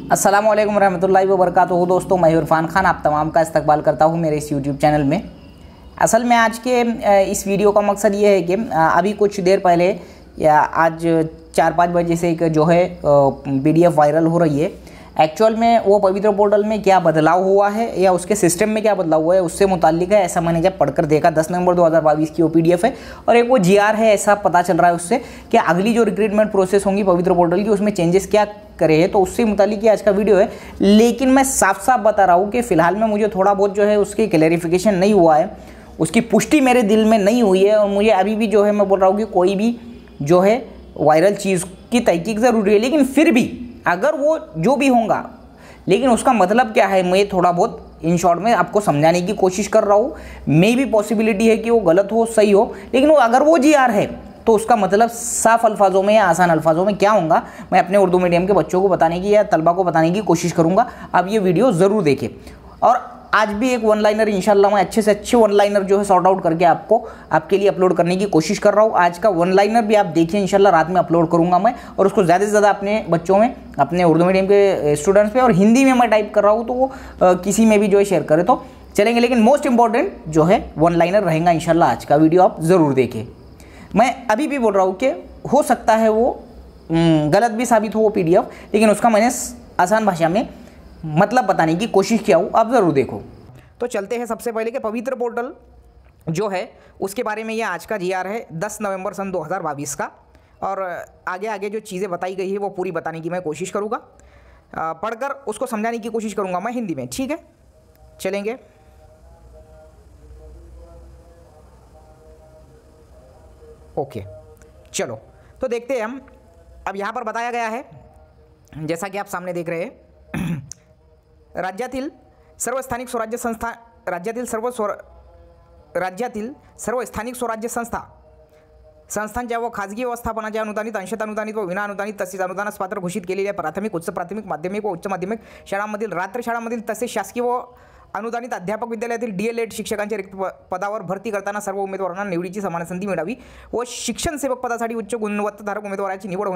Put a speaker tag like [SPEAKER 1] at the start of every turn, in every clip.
[SPEAKER 1] अस्सलामु अलैकुम रहमतुल्लाहि व बरकातुहू। दोस्तों, मैं इरफान खान आप तमाम का इस्तकबाल करता हूं मेरे इस यूट्यूब चैनल में। असल में आज के इस वीडियो का मकसद ये है कि अभी कुछ देर पहले या आज 4-5 बजे से एक जो है PDF वायरल हो रही है। एक्चुअल में वो पवित्र पोर्टल में क्या बदलाव हुआ है या उसके सिस्टम में क्या बदलाव हुआ है उससे मुताल्लिक है, ऐसा मैंने जब पढ़कर देखा। 10 नवंबर 2022 की वो PDF है और एक वो GR है, ऐसा पता चल रहा है उससे कि अगली जो रिक्रूटमेंट प्रोसेस होंगी पवित्र पोर्टल की उसमें चेंजेस क्या करे है, तो उससे मुताल्लिक ही आज का वीडियो है। लेकिन मैं साफ साफ बता रहा हूँ कि फ़िलहाल में मुझे थोड़ा बहुत जो है उसकी क्लैरिफिकेशन नहीं हुआ है, उसकी पुष्टि मेरे दिल में नहीं हुई है। और मुझे अभी भी जो है मैं बोल रहा हूँ कि कोई भी जो है वायरल चीज़ की तहकीक ज़रूरी है, लेकिन फिर भी अगर वो जो भी होगा, लेकिन उसका मतलब क्या है मैं थोड़ा बहुत इन शॉर्ट में आपको समझाने की कोशिश कर रहा हूँ। मे भी पॉसिबिलिटी है कि वो गलत हो सही हो, लेकिन वो अगर वो GR है तो उसका मतलब साफ अल्फाजों में या आसान अल्फाजों में क्या होगा मैं अपने उर्दू मीडियम के बच्चों को बताने की या तलबा को बताने की कोशिश करूँगा। आप ये वीडियो ज़रूर देखें। और आज भी एक वन लाइनर इंशाल्लाह मैं अच्छे से अच्छे वन लाइनर जो है सॉर्ट आउट करके आपके लिए अपलोड करने की कोशिश कर रहा हूँ। आज का वन लाइनर भी आप देखिए, इंशाल्लाह रात में अपलोड करूँगा मैं, और उसको ज़्यादा से ज़्यादा अपने बच्चों में, अपने उर्दू मीडियम के स्टूडेंट्स पे, और हिंदी में मैं टाइप कर रहा हूँ तो वो किसी में भी जो है शेयर करें तो चलेंगे। लेकिन मोस्ट इंपॉर्टेंट जो है वन लाइनर रहेगा इंशाल्लाह। आज का वीडियो आप ज़रूर देखें। मैं अभी भी बोल रहा हूँ कि हो सकता है वो गलत भी साबित हो वो PDF, लेकिन उसका मैंने आसान भाषा में मतलब बताने की कोशिश किया हूँ, आप ज़रूर देखो। तो चलते हैं सबसे पहले कि पवित्र पोर्टल जो है उसके बारे में। ये आज का GR है 10 नवंबर सन 2022 का, और आगे आगे जो चीज़ें बताई गई है वो पूरी बताने की मैं कोशिश करूँगा, पढ़कर उसको समझाने की कोशिश करूँगा मैं हिंदी में। ठीक है, चलेंगे। ओके, चलो तो देखते हैं हम। अब यहाँ पर बताया गया है, जैसा कि आप सामने देख रहे हैं, राज्यातील सर्व स्थानिक स्वराज्य संस्था, राज्यातील सर्व स्थानिक स्वराज्य संस्थांच्या व खाजगी व्यवस्थापनाच्या अनुदानित, अंशतः अनुदानित व विना अनुदानित तसेच अनुदानास पात्र घोषित केलेल्या प्राथमिक, उच्च प्राथमिक, माध्यमिक व उच्च माध्यमिक शाळांमधील, रात्र शाळांमधील तसेच शासकीय व अनुदानित अध्यापक विद्यालयातील DLED शिक्षकांच्या रिक्त पदावर भरती करताना सर्व उमेदवारांना निवडीची समान संधी मिळावी व शिक्षण सेवक पदासाठी उच्च गुणवत्ताधारक उमेदवाराची निवड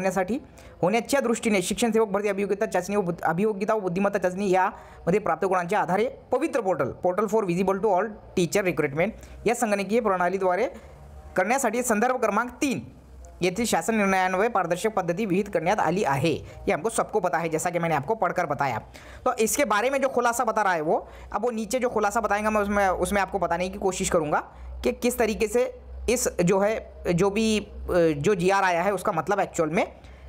[SPEAKER 1] होण्याच्या दृष्टीने शिक्षण सेवक भरती अभियोग्यता चाचणी व अभियोग्यता व बुद्धिमत्ता चाचणी यामध्ये प्राप्त गुणांच्या आधारे Pavitra portal for visible to all teacher recruitment या संगणकीय प्रणालीद्वारे करण्यासाठी संदर्भ क्रमांक 3 येथील शासन निर्णयान्वये पारदर्शक पद्धति विहित करण्यात आली है। ये हमको सबको पता है, जैसा कि मैंने आपको पढ़कर बताया। तो इसके बारे में जो खुलासा बता रहा है वो, अब वो नीचे जो खुलासा बताएगा मैं उसमें आपको बताने की कोशिश करूँगा कि किस तरीके से इस जो है जो GR आया है उसका मतलब एक्चुअल में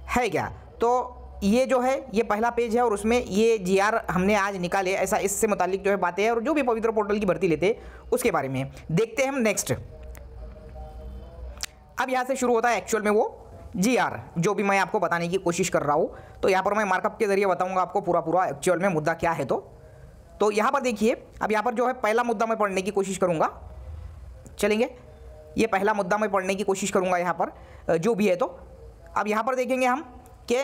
[SPEAKER 1] है क्या। तो ये जो है ये पहला पेज है और उसमें ये GR हमने आज निकाले, ऐसा इससे मुतालिक जो है बातें हैं और जो भी पवित्र पोर्टल की भर्ती लेते उसके बारे में देखते हैं हम नेक्स्ट। अब यहाँ से शुरू होता है एक्चुअल में वो GR जो भी मैं आपको बताने की कोशिश कर रहा हूँ। तो यहाँ पर मैं मार्कअप के जरिए बताऊँगा आपको पूरा एक्चुअल में मुद्दा क्या है। तो यहाँ पर देखिए, अब यहाँ पर जो है पहला मुद्दा मैं पढ़ने की कोशिश करूँगा। चलेंगे, ये पहला मुद्दा मैं पढ़ने की कोशिश करूँगा यहाँ पर जो भी है। तो अब यहाँ पर देखेंगे हम कि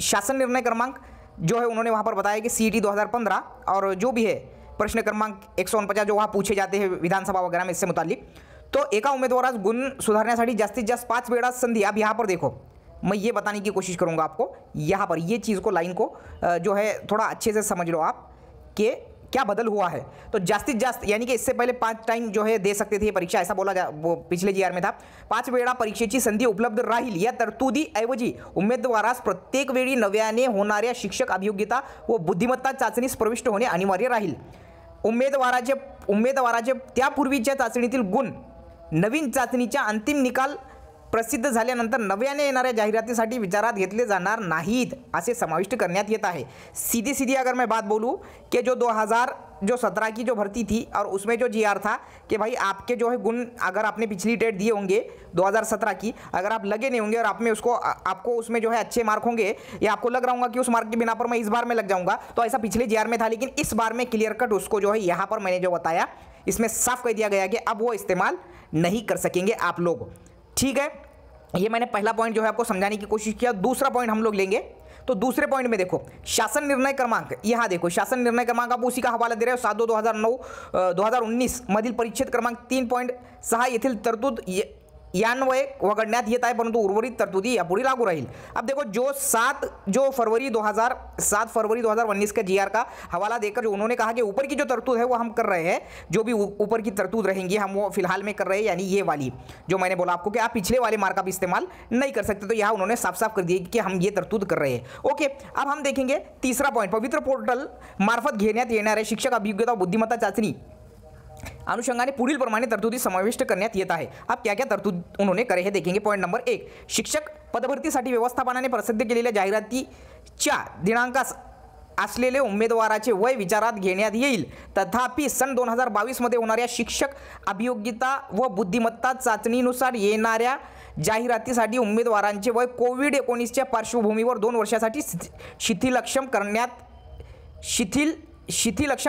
[SPEAKER 1] शासन निर्णय क्रमांक जो है उन्होंने वहाँ पर बताया कि CET 2015 और जो भी है प्रश्न क्रमांक 149 जो वहाँ पूछे जाते हैं विधानसभा वगैरह में इससे मुतालिक, तो एका उमेदवारास गुण सुधारण्यासाठी जास्तीत जास्त 5 वेळा संधी। अब यहाँ पर देखो, मैं ये बताने की कोशिश करूँगा आपको, यहाँ पर ये चीज़ को, लाइन को जो है थोड़ा अच्छे से समझ लो आप कि क्या बदल हुआ है। तो जास्तीत जास्त यानी कि इससे पहले 5 टाइम जो है दे सकते थे परीक्षा, ऐसा बोला वो पिछले GR में था। 5 वेळा परीक्षेची संधी उपलब्ध राहील या तरतुदीऐवजी उमेदवारास प्रत्येक वेळी नव्याने होणाऱ्या शिक्षक अभियोग्यता व बुद्धिमत्ता चाचणीस प्रविष्ट होणे अनिवार्य राहील। उमेदवाराचे त्यापूर्वीच्या चाचणीतील गुण नवीन चाचणीचा अंतिम निकाल प्रसिद्ध झाल्यानंतर नव्याने येणाऱ्या जाहिरातीसाठी विचारात घेतले जाणार नाहीत असे समाविष्ट करण्यात येत आहे। सीधी अगर मैं बात बोलूँ कि जो 2017 की जो भर्ती थी और उसमें जो GR था कि भाई आपके जो है गुण, अगर आपने पिछली डेट दिए होंगे 2017 की, अगर आप लगे नहीं होंगे और आप में आपको उसमें जो है अच्छे मार्क होंगे या आपको लग रहा होगा कि उस मार्क के बिना पर मैं इस बार में लग जाऊंगा, तो ऐसा पिछले GR में था। लेकिन इस बार में क्लियर कट उसको जो है यहाँ पर मैंने जो बताया इसमें साफ कह दिया गया कि अब वो इस्तेमाल नहीं कर सकेंगे आप लोग। ठीक है, ये मैंने पहला पॉइंट जो है आपको समझाने की कोशिश किया। दूसरा पॉइंट हम लोग लेंगे। तो दूसरे पॉइंट में देखो शासन निर्णय क्रमांक, यहाँ देखो शासन निर्णय क्रमांक आप उसी का हवाला दे रहे हो 7/2/2019 मधील परिच्छेद क्रमांक 3.6 येथील तरतूद यान्वये वगळण्यात येत आहे, परंतु उर्वरित तरतुदी यापुढे लागू राहील। अब देखो जो 7 फरवरी 2019 के जीआर का हवाला देकर जो उन्होंने कहा कि ऊपर की जो तरतूद है वो हम कर रहे हैं, जो भी ऊपर की तरतूद रहेंगी हम वो फिलहाल में कर रहे हैं, यानी ये वाली जो मैंने बोला आपको कि आप पिछले वाले मार्क का इस्तेमाल नहीं कर सकते, तो यहाँ उन्होंने साफ साफ कर दिया कि हम ये तरतूद कर रहे हैं। ओके, अब हम देखेंगे तीसरा पॉइंट, पवित्र पोर्टल मार्फत घेण्यात येणारे शिक्षक अभियोग्यता बुद्धिमत्ता चाचणी अनुषंगाने पुढील प्रमाणे तरतुदी समाविष्ट करण्यात येत आहे। अब क्या क्या तरतूद उन्होंने करे हैं देखेंगे। पॉइंट नंबर 1, शिक्षक पदभरतीसाठी व्यवस्थापनाने प्रसिद्ध केलेल्या जाहिरातीच्या दिनांकास असलेले उमेदवाराचे वय विचारात घेण्यात येईल, तथापि सन 2022 मध्ये होणाऱ्या शिक्षक अभियोग्यता व बुद्धिमत्ता चाचणीनुसार येणाऱ्या जाहिरातीसाठी उमेदवारांचे वय कोविड-19च्या पार्श्वभूमीवर 2 वर्षासाठी शिथिलक्षम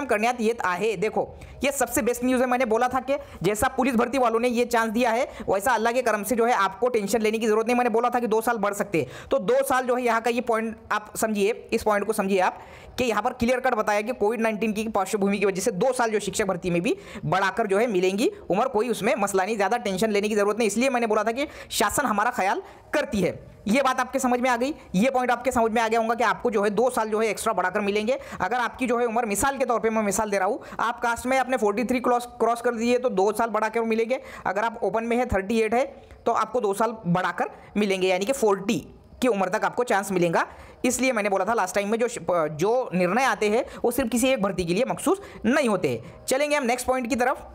[SPEAKER 1] करण्यात येत आहे। देखो ये सबसे बेस्ट न्यूज़ है। मैंने बोला था कि जैसा पुलिस भर्ती वालों ने ये चांस दिया है, वैसा अल्लाह के करम से जो है आपको टेंशन लेने की जरूरत नहीं। मैंने बोला था कि 2 साल बढ़ सकते हैं, तो 2 साल जो है यहाँ का ये पॉइंट आप समझिए, इस पॉइंट को समझिए आप कि यहाँ पर क्लियर कट बताया कि कोविड-19 की पार्श्वभूमि की वजह से 2 साल जो शिक्षक भर्ती में भी बढ़ाकर जो है मिलेंगी उम्र, कोई उसमें मसला नहीं, ज़्यादा टेंशन लेने की जरूरत नहीं। इसलिए मैंने बोला था कि शासन हमारा ख्याल करती है। ये बात आपके समझ में आ गई, ये पॉइंट आपके समझ में आ गया होगा कि आपको जो है 2 साल जो है एक्स्ट्रा बढ़ाकर मिलेंगे। अगर आपकी जो है उम्र, मिसाल के तौर पे मैं मिसाल दे रहा हूँ, आप कास्ट में अपने 43 क्रॉस कर दीजिए तो 2 साल बढ़ाकर मिलेंगे। अगर आप ओपन में है 38 है तो आपको 2 साल बढ़ाकर मिलेंगे, यानी कि 40 की उम्र तक आपको चांस मिलेगा। इसलिए मैंने बोला था लास्ट टाइम में जो निर्णय आते हैं वो सिर्फ किसी एक भर्ती के लिए मखसूस नहीं होते। चलेंगे हम नेक्स्ट पॉइंट की तरफ।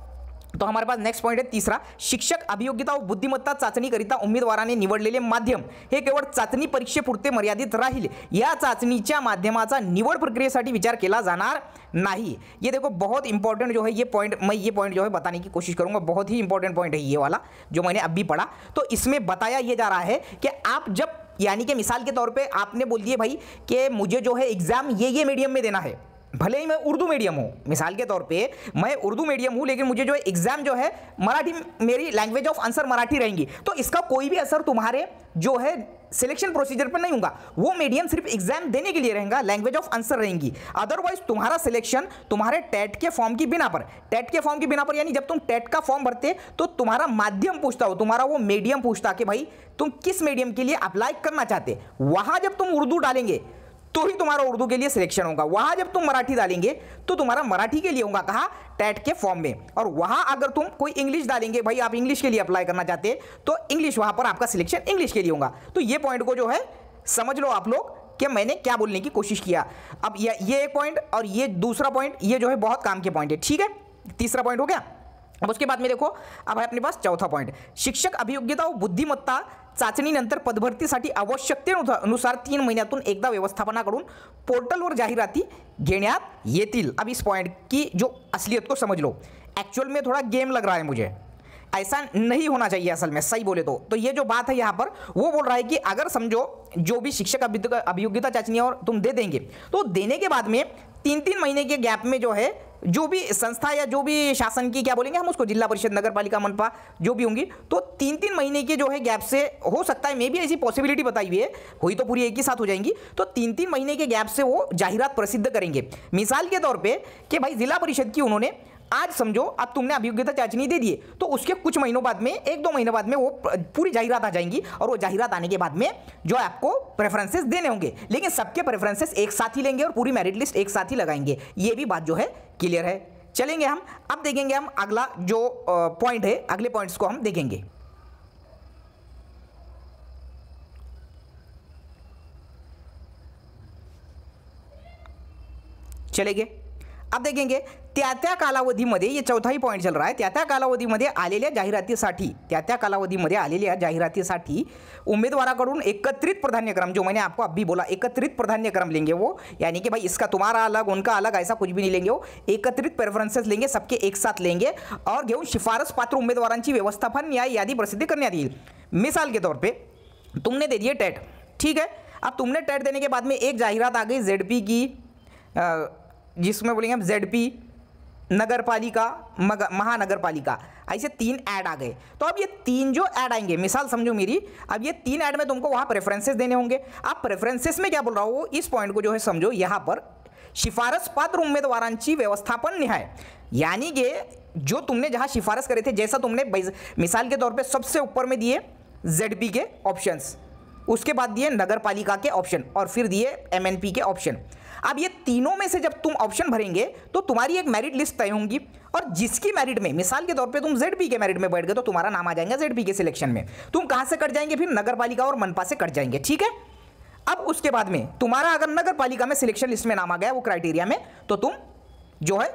[SPEAKER 1] तो हमारे पास नेक्स्ट पॉइंट है तीसरा, शिक्षक अभियोग्यता व बुद्धिमत्ता चाचणीकरिता उमेदवाराने निवडलेले माध्यम हे केवळ चाचणी परीक्षेपुरते मर्यादित राहील। या चाचणीच्या माध्यमाचा निवड प्रक्रियेसाठी विचार केला जाणार नहीं। ये देखो बहुत इंपॉर्टेंट जो है ये पॉइंट, मैं ये पॉइंट जो है बताने की कोशिश करूंगा, बहुत ही इंपॉर्टेंट पॉइंट है ये वाला जो मैंने अभी पढ़ा। तो इसमें बताया ये जा रहा है कि आप जब, यानी कि मिसाल के तौर पर आपने बोल दिए भाई कि मुझे जो है एग्जाम ये मीडियम में देना है, भले ही मैं उर्दू मीडियम हूँ, मिसाल के तौर पे मैं उर्दू मीडियम हूँ, लेकिन मुझे जो एग्जाम जो है मराठी, मेरी लैंग्वेज ऑफ आंसर मराठी रहेंगी, तो इसका कोई भी असर तुम्हारे जो है सिलेक्शन प्रोसीजर पर नहीं होगा। वो मीडियम सिर्फ एग्जाम देने के लिए रहेगा, लैंग्वेज ऑफ आंसर रहेंगी। अदरवाइज तुम्हारा सिलेक्शन तुम्हारे टेट के फॉर्म की बिना पर, यानी जब तुम टेट का फॉर्म भरते तो तुम्हारा माध्यम पूछता हो, तुम्हारा वो मीडियम पूछता कि भाई तुम किस मीडियम के लिए अप्लाई करना चाहते। वहां जब तुम उर्दू डालेंगे तो ही तुम्हारा उर्दू के लिए सिलेक्शन होगा, वहां जब तुम मराठी डालेंगे तो तुम्हारा मराठी के लिए होगा, कहा टेट के फॉर्म में। और वहां अगर तुम कोई इंग्लिश डालेंगे, भाई आप इंग्लिश के लिए अप्लाई करना चाहते तो इंग्लिश, वहां पर आपका सिलेक्शन इंग्लिश के लिए होगा। तो ये पॉइंट को जो है समझ लो आप लोग कि मैंने क्या बोलने की कोशिश किया। अब ये एक पॉइंट और ये दूसरा पॉइंट, ये जो है बहुत काम के पॉइंट है, ठीक है। तीसरा पॉइंट हो गया। अब उसके बाद में देखो, अब है अपने पास चौथा पॉइंट, शिक्षक अभियोग्यता व बुद्धिमत्ता चाचणीनंतर पदभरतीसाठी आवश्यकतेनुसार 3 महिन्यातून एकदा व्यवस्थापनाकडून पोर्टलवर जाहिराती घेण्यात येतील। अब इस पॉइंट की जो असलियत को समझ लो, एक्चुअल में थोड़ा गेम लग रहा है मुझे, ऐसा नहीं होना चाहिए असल में, सही बोले तो ये जो बात है यहाँ पर वो बोल रहा है कि अगर समझो जो भी शिक्षक अभियोग्यता चाचनी और तुम दे देंगे तो देने के बाद में 3-3 महीने के गैप में जो है जो भी संस्था या जो भी शासन की, क्या बोलेंगे हम उसको, जिला परिषद, नगर पालिका, मनपा जो भी होंगी, तो 3-3 महीने के जो है गैप से हो सकता है, मे भी ऐसी पॉसिबिलिटी बताई हुई है, हुई तो पूरी एक ही साथ हो जाएंगी, तो 3-3 महीने के गैप से वो जाहिरात प्रसिद्ध करेंगे। मिसाल के तौर पे कि भाई जिला परिषद की उन्होंने आज समझो अब तुमने अभियोग्यता चाचनी दे दिए तो उसके कुछ महीनों बाद में, 1-2 महीनों बाद में वो पूरी जाहिरात आ जाएंगी, और वो जाहिरात आने के बाद में जो आपको प्रेफरेंसेस देने होंगे, लेकिन सबके प्रेफरेंसेस एक साथ ही लेंगे और पूरी मेरिट लिस्ट एक साथ ही लगाएंगे। ये भी बात जो है क्लियर है। चलेंगे हम, अब देखेंगे हम अगला जो पॉइंट है, अगले पॉइंट्स को हम देखेंगे। चलेंगे, अब देखेंगे त्या कालावधीमध्ये, ये चौथाही पॉइंट चल रहा है, त्या कालावधीमध्ये आलेल्या जाहिरातीसाठी उम्मीदवाराकडून एकत्रित प्राधान्यक्रम, जो मैंने आपको अभी बोला, एकत्रित प्राधान्यक्रम लेंगे वो, यानी कि भाई इसका तुम्हारा अलग उनका अलग ऐसा कुछ भी नहीं लेंगे, वो एकत्रित प्रेफरन्सेस लेंगे, सबके एक साथ लेंगे और घेऊन शिफारस पात्र उम्मीदवारांची व्यवस्थापन या यादी प्रसिद्ध करण्यात येईल। मिसाल के तौर पे तुमने दे दिए टेट, ठीक है। अब तुमने टेट देने के बाद में एक जाहिरात आ गई जेडपी की, जिसमें बोलेंगे हम जेडपी नगरपालिका, महानगरपालिका, ऐसे 3 ऐड आ गए। तो अब ये 3 जो ऐड आएंगे, मिसाल समझो मेरी, अब ये 3 ऐड में तुमको वहां प्रेफरेंसेस देने होंगे। आप प्रेफरेंसेस में क्या बोल रहा हूं, इस पॉइंट को जो है समझो, यहां पर शिफारस पात्र उम्मीदवारांची व्यवस्थापन निहाय, यानी कि जो तुमने जहां शिफारस करे थे, जैसा तुमने मिसाल के तौर पे सबसे ऊपर में दिए ZP के ऑप्शंस, उसके बाद दिए नगरपालिका के ऑप्शन और फिर दिए MNP के ऑप्शन। अब ये तीनों में से जब तुम ऑप्शन भरेंगे तो तुम्हारी एक मेरिट लिस्ट तय होंगी, और जिसकी मेरिट में, मिसाल के तौर पे तुम ZP के मेरिट में बैठ गए तो तुम्हारा नाम आ जाएगा ZP के सिलेक्शन में। तुम कहां से कट जाएंगे, फिर नगरपालिका और मनपा से कट जाएंगे, ठीक है। अब उसके बाद में तुम्हारा अगर नगरपालिका में सिलेक्शन लिस्ट में नाम आ गया वो क्राइटेरिया में, तो तुम जो है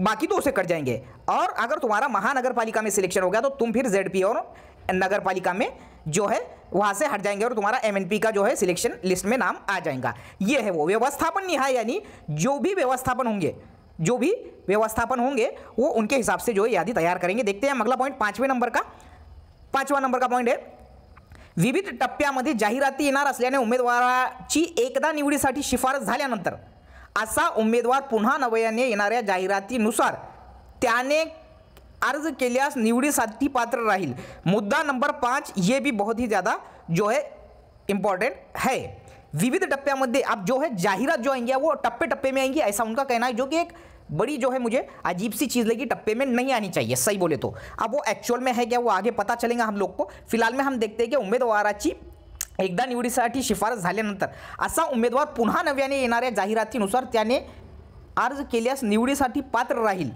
[SPEAKER 1] बाकी तो उसे कट जाएंगे, और अगर तुम्हारा महानगरपालिका में सिलेक्शन हो गया तो तुम फिर ZP और नगरपालिका में जो है वहां से हट जाएंगे और तुम्हारा MNP का जो है सिलेक्शन लिस्ट में नाम आ जाएगा। ये है वो व्यवस्थापन निहाय, यानी जो भी व्यवस्थापन होंगे वो उनके हिसाब से जो है यादी तैयार करेंगे। देखते हैं अगला पॉइंट, 5वां नंबर का पॉइंट है, विविध टप्प्यामध्ये जाहिराती येणार असल्याने उमेदवाराची एकदा निवडीसाठी शिफारस झाल्यानंतर असा उमेदवार पुन्हा नव्याने येणाऱ्या जाहिरातीनुसार त्याने अर्ज केल्यास निवडीसाठी पात्र राहील। मुद्दा नंबर 5, ये भी बहुत ही ज़्यादा जो है इंपॉर्टेंट है। विविध टप्प्यामध्ये अब जो है जाहिरात जो आएंगी वो टप्पे टप्पे में आएंगी, ऐसा उनका कहना है, जो कि एक बड़ी जो है मुझे अजीब सी चीज़ लगी, टप्पे में नहीं आनी चाहिए सही बोले तो। अब वो एक्चुअल में है क्या, वो आगे पता चलेगा हम लोग को। फिलहाल में हम देखते हैं कि उमेदवाराची एकदा निवडीसाठी शिफारस झाल्यानंतर असा उमेदवार पुन्हा नव्याने येणाऱ्या जाहिरातीनुसार त्याने अर्ज केल्यास निवडीसाठी पात्र राहील।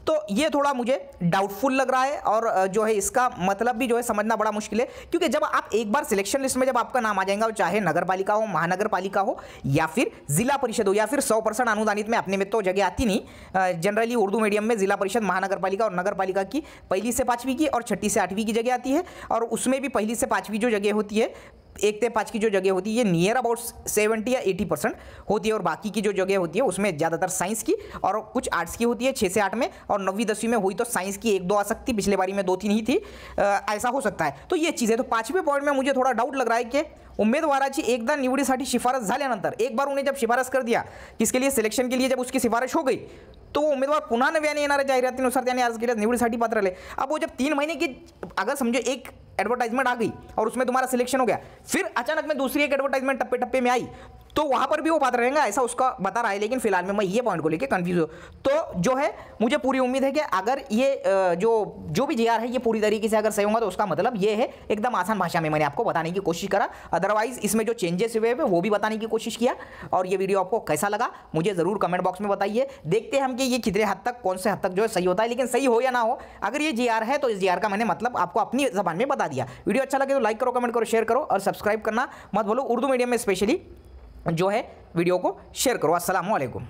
[SPEAKER 1] तो ये थोड़ा मुझे डाउटफुल लग रहा है, और जो है इसका मतलब भी जो है समझना बड़ा मुश्किल है, क्योंकि जब आप एक बार सिलेक्शन लिस्ट में जब आपका नाम आ जाएगा, चाहे नगरपालिका हो, महानगरपालिका हो, या फिर जिला परिषद हो, या फिर 100% अनुदानित में, अपने में तो जगह आती नहीं, जनरली उर्दू मीडियम में जिला परिषद, महानगरपालिका और नगरपालिका की 1 से 5वीं की और 6 से 8वीं की जगह आती है, और उसमें भी 1 से 5वीं जो जगह होती है, 1 से 5 की जो जगह होती है, ये नियर अबाउट 70 या 80% होती है, और बाकी की जो जगह होती है उसमें ज़्यादातर साइंस की और कुछ आर्ट्स की होती है 6 से 8 में, और 9वीं 10वीं में हुई तो साइंस की 1-2 आ सकती, पिछले बारी में 2-3 ही थी, ऐसा हो सकता है। तो ये चीज़ है। तो 5वें पॉइंट में मुझे थोड़ा डाउट लग रहा है कि उमेदवाराची एकदा निवडीसाठी शिफारस झाल्यानंतर, एक बार उन्हें जब शिफारस कर दिया किसके लिए, सिलेक्शन के लिए, जब उसकी सिफारिश हो गई तो वो उमेदवार पुन्हा नव्याने येणाऱ्या जाहिरातीनुसार त्याने अर्ज केल्यास निवडीसाठी पात्र रहे। अब वो जब 3 महीने की, अगर समझो एक एडवर्टाइजमेंट आ गई और उसमें तुम्हारा सिलेक्शन हो गया, फिर अचानक में दूसरी एक एडवर्टाइजमेंट टप्पे टप्पे में आई, तो वहां पर भी वो पात्र रहेगा, ऐसा उसका बता रहा है। लेकिन फिलहाल में मैं ये पॉइंट को लेकर कंफ्यूज हूँ। तो जो है मुझे पूरी उम्मीद है कि अगर ये जो भी GR है ये पूरी तरीके से अगर सही होगा तो उसका मतलब ये है, एकदम आसान भाषा में मैंने आपको बताने की कोशिश करा। अदरवाइज इसमें जो चेंजेस हुए हैं वो भी बताने की कोशिश किया। और ये वीडियो आपको कैसा लगा मुझे ज़रूर कमेंट बॉक्स में बताइए। देखते हैं हम कि ये कितने हद तक, कौन से हद तक जो है सही होता है। लेकिन सही हो या ना हो, अगर ये GR है तो इस GR का मैंने मतलब आपको अपनी ज़बान में बता दिया। वीडियो अच्छा लगे तो लाइक करो, कमेंट करो, शेयर करो, और सब्सक्राइब करना मत भूलो। उर्दू मीडियम में स्पेशली जो है वीडियो को शेयर करो। अस्सलाम वालेकुम।